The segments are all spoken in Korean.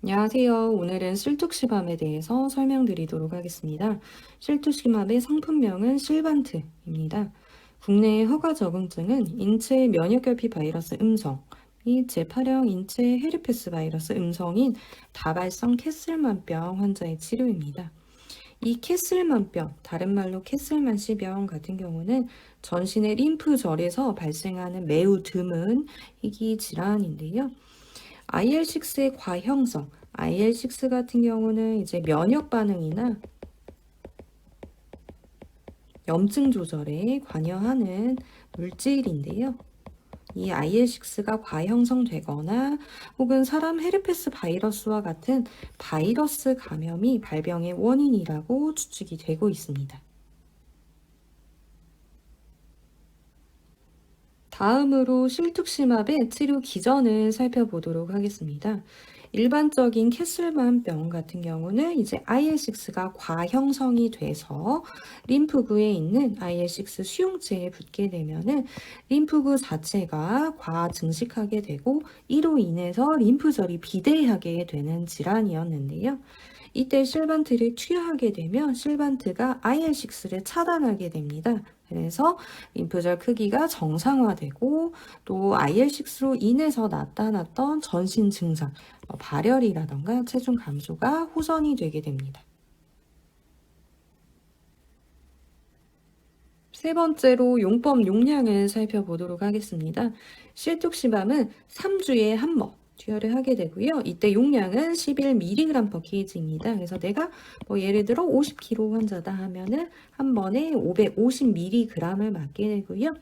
안녕하세요. 오늘은 실투시밤에 대해서 설명드리도록 하겠습니다. 실투시밤의 상품명은 실반트입니다. 국내 허가 적응증은 인체 면역결핍 바이러스 음성 및 제8형 인체 헤르페스 바이러스 음성인 다발성 캐슬만병 환자의 치료입니다. 이 캐슬만병, 다른 말로 캐슬만씨병 같은 경우는 전신의 림프절에서 발생하는 매우 드문 희귀 질환인데요. IL6의 과형성, IL6 같은 경우는 이제 면역 반응이나 염증 조절에 관여하는 물질인데요. 이 IL6가 과형성되거나 혹은 사람 헤르페스 바이러스와 같은 바이러스 감염이 발병의 원인이라고 추측이 되고 있습니다. 다음으로 실투시맙의 치료 기전을 살펴보도록 하겠습니다. 일반적인 캐슬만병 같은 경우는 이제 IL6가 과형성이 돼서 림프구에 있는 IL6 수용체에 붙게 되면은 림프구 자체가 과증식하게 되고 이로 인해서 림프절이 비대하게 되는 질환이었는데요. 이때 실반트를 투여하게 되면 실반트가 IL6를 차단하게 됩니다. 그래서 림프절 크기가 정상화되고 또 IL6로 인해서 나타났던 전신 증상, 발열이라던가 체중 감소가 호전이 되게 됩니다. 세 번째로 용법 용량을 살펴보도록 하겠습니다. 실투시밤은 3주에 한 번 투여를 하게 되고요. 이때 용량은 11mg/kg입니다. 그래서 내가 예를 들어 50kg 환자다 하면은 한 번에 550mg을 맞게 되고요.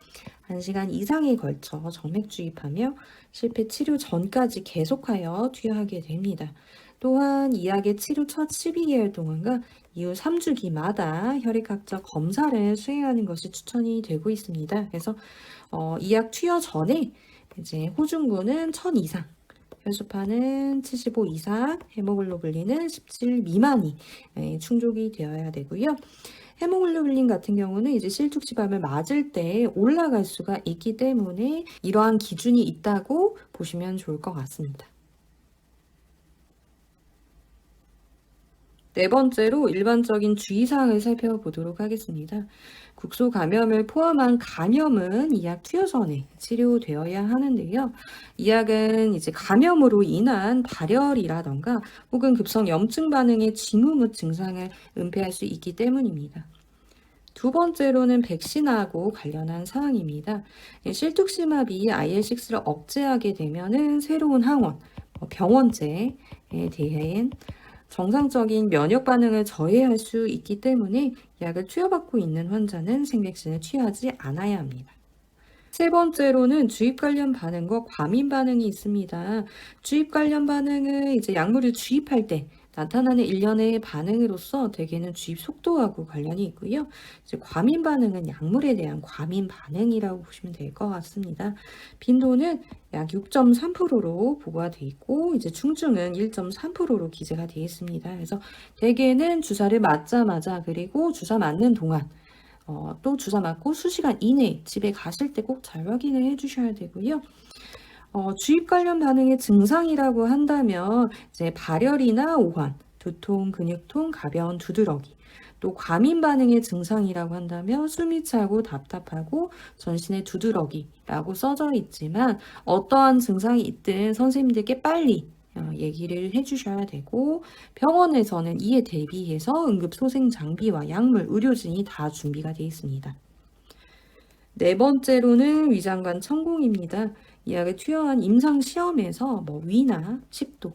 1시간 이상에 걸쳐 정맥 주입하며 실패 치료 전까지 계속하여 투여하게 됩니다. 또한 이 약의 치료 첫 12개월 동안과 이후 3주기마다 혈액학적 검사를 수행하는 것이 추천이 되고 있습니다. 그래서 이 약 투여 전에 이제 호중구는 1000 이상, 혈소판은 75 이상, 헤모글로불린은 17 미만이 충족이 되어야 되고요. 헤모글로불린 같은 경우는 이제 실투시밤을 맞을 때 올라갈 수가 있기 때문에 이러한 기준이 있다고 보시면 좋을 것 같습니다. 네 번째로 일반적인 주의사항을 살펴보도록 하겠습니다. 국소 감염을 포함한 감염은 이 약 투여 전에 치료되어야 하는데요. 이 약은 이제 감염으로 인한 발열이라던가 혹은 급성 염증 반응의 징후 무 증상을 은폐할 수 있기 때문입니다. 두 번째로는 백신하고 관련한 사항입니다. 실투시맙이 IL6를 억제하게 되면은 새로운 항원, 병원제에 대한 정상적인 면역 반응을 저해할 수 있기 때문에 약을 투여받고 있는 환자는 생백신을 투여하지 않아야 합니다. 세 번째로는 주입 관련 반응과 과민 반응이 있습니다. 주입 관련 반응은 이제 약물을 주입할 때 나타나는 일련의 반응으로서 대개는 주입 속도하고 관련이 있고요. 이제 과민 반응은 약물에 대한 과민 반응이라고 보시면 될 것 같습니다. 빈도는 약 6.3%로 보고가 되어 있고 이제 중증은 1.3%로 기재가 되어 있습니다. 그래서 대개는 주사를 맞자마자 그리고 주사 맞는 동안 또 주사 맞고 수시간 이내 집에 가실 때 꼭 잘 확인을 해주셔야 되고요. 주입 관련 반응의 증상이라고 한다면 이제 발열이나 오한, 두통, 근육통, 가벼운 두드러기, 또 과민 반응의 증상이라고 한다면 숨이 차고 답답하고 전신에 두드러기라고 써져 있지만 어떠한 증상이 있든 선생님들께 빨리 얘기를 해주셔야 되고 병원에서는 이에 대비해서 응급소생 장비와 약물, 의료진이 다 준비가 되어 있습니다. 네 번째로는 위장관 천공입니다. 이 약을 투여한 임상 시험에서 위나 식도,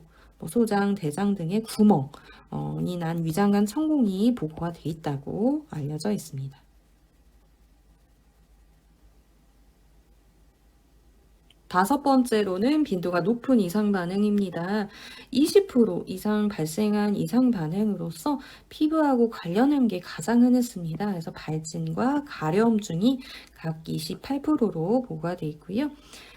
소장, 대장 등의 구멍이 난 위장관 천공이 보고가 돼 있다고 알려져 있습니다. 다섯 번째로는 빈도가 높은 이상 반응입니다. 20% 이상 발생한 이상 반응으로서 피부하고 관련한 게 가장 흔했습니다. 그래서 발진과 가려움증이 각 28%로 보고가 되어 있고요.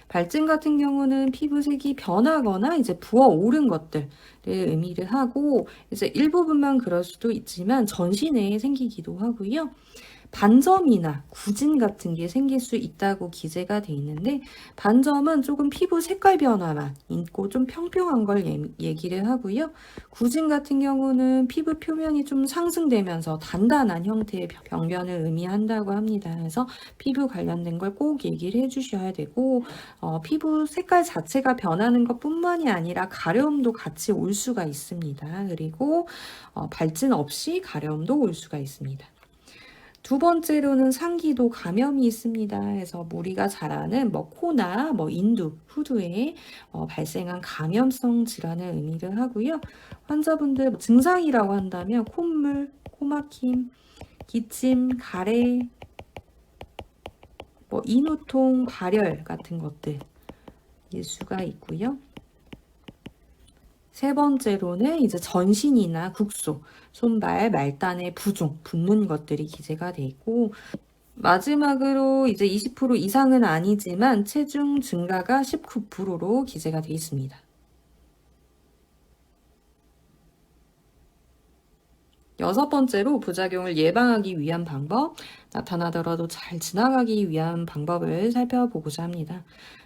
발진 같은 경우는 피부색이 변하거나 이제 부어오른 것들을 의미를 하고 이제 일부분만 그럴 수도 있지만 전신에 생기기도 하고요. 반점이나 구진 같은 게 생길 수 있다고 기재가 돼 있는데, 반점은 조금 피부 색깔 변화만 있고 좀 평평한 걸 얘기를 하고요. 구진 같은 경우는 피부 표면이 좀 상승되면서 단단한 형태의 병변을 의미한다고 합니다. 그래서 피부 관련된 걸 꼭 얘기를 해주셔야 되고, 피부 색깔 자체가 변하는 것뿐만이 아니라 가려움도 같이 올 수가 있습니다. 그리고 발진 없이 가려움도 올 수가 있습니다. 두 번째로는 상기도 감염이 있습니다. 그래서 우리가 잘 아는 코나 인두, 후두에 발생한 감염성 질환을 의미를 하고요. 환자분들 증상이라고 한다면 콧물, 코막힘, 기침, 가래, 인후통, 발열 같은 것들일 수가 있고요. 세 번째로는 이제 전신이나 국소, 손발, 말단의 부종, 붓는 것들이 기재가 돼 있고, 마지막으로 이제 20% 이상은 아니지만 체중 증가가 19%로 기재가 돼 있습니다. 여섯 번째로 부작용을 예방하기 위한 방법, 나타나더라도 잘 지나가기 위한 방법을 살펴보고자 합니다.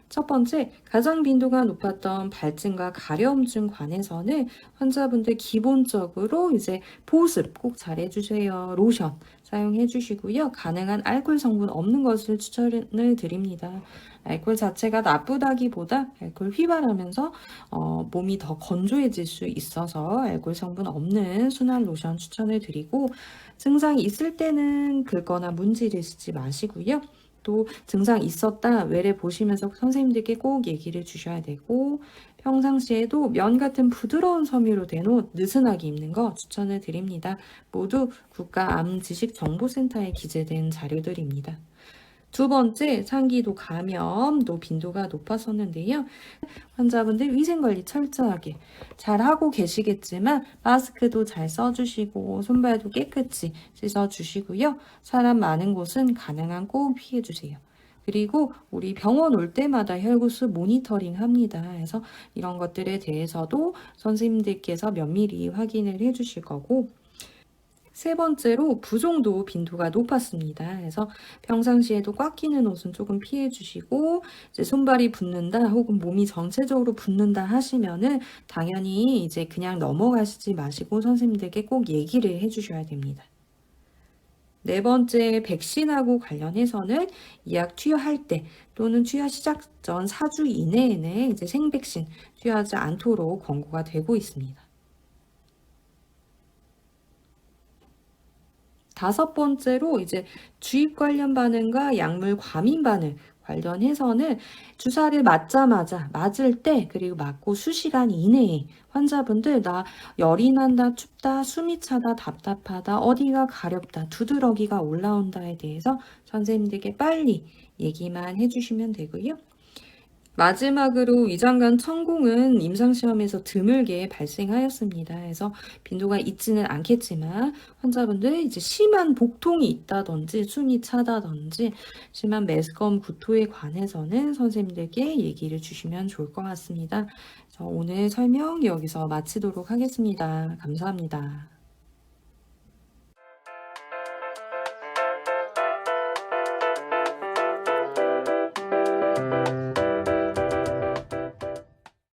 첫 번째, 가장 빈도가 높았던 발진과 가려움증 관해서는 환자분들 기본적으로 이제 보습 꼭 잘 해주세요. 로션 사용해 주시고요. 가능한 알코올 성분 없는 것을 추천을 드립니다. 알코올 자체가 나쁘다기보다 알코올 휘발하면서 몸이 더 건조해질 수 있어서 알코올 성분 없는 순한 로션 추천을 드리고, 증상이 있을 때는 긁거나 문지를 쓰지 마시고요. 또 증상 있었다 외래 보시면서 선생님들께 꼭 얘기를 주셔야 되고, 평상시에도 면 같은 부드러운 섬유로 된 옷 느슨하게 입는 거 추천을 드립니다. 모두 국가암지식정보센터에 기재된 자료들입니다. 두 번째, 상기도 감염도 빈도가 높았었는데요. 환자분들 위생관리 철저하게 잘 하고 계시겠지만 마스크도 잘 써주시고 손발도 깨끗이 씻어주시고요. 사람 많은 곳은 가능한 꼭 피해주세요. 그리고 우리 병원 올 때마다 혈구수 모니터링 합니다. 그래서 이런 것들에 대해서도 선생님들께서 면밀히 확인을 해주실 거고, 세 번째로 부종도 빈도가 높았습니다. 그래서 평상시에도 꽉 끼는 옷은 조금 피해 주시고, 이제 손발이 붓는다 혹은 몸이 전체적으로 붓는다 하시면은 당연히 이제 그냥 넘어가시지 마시고 선생님들께 꼭 얘기를 해 주셔야 됩니다. 네 번째, 백신하고 관련해서는 이약 투여할 때 또는 투여 시작 전 4주 이내에는 이제 생백신 투여하지 않도록 권고가 되고 있습니다. 다섯 번째로 이제 주입 관련 반응과 약물 과민 반응 관련해서는 주사를 맞자마자 맞을 때 그리고 맞고 수시간 이내에 환자분들 나 열이 난다, 춥다, 숨이 차다, 답답하다, 어디가 가렵다, 두드러기가 올라온다에 대해서 선생님들께 빨리 얘기만 해주시면 되고요. 마지막으로 위장관 천공은 임상시험에서 드물게 발생하였습니다. 그래서 빈도가 있지는 않겠지만 환자분들 이제 심한 복통이 있다든지 숨이 차다든지 심한 메스꺼움 구토에 관해서는 선생님들께 얘기를 주시면 좋을 것 같습니다. 오늘 설명 여기서 마치도록 하겠습니다. 감사합니다.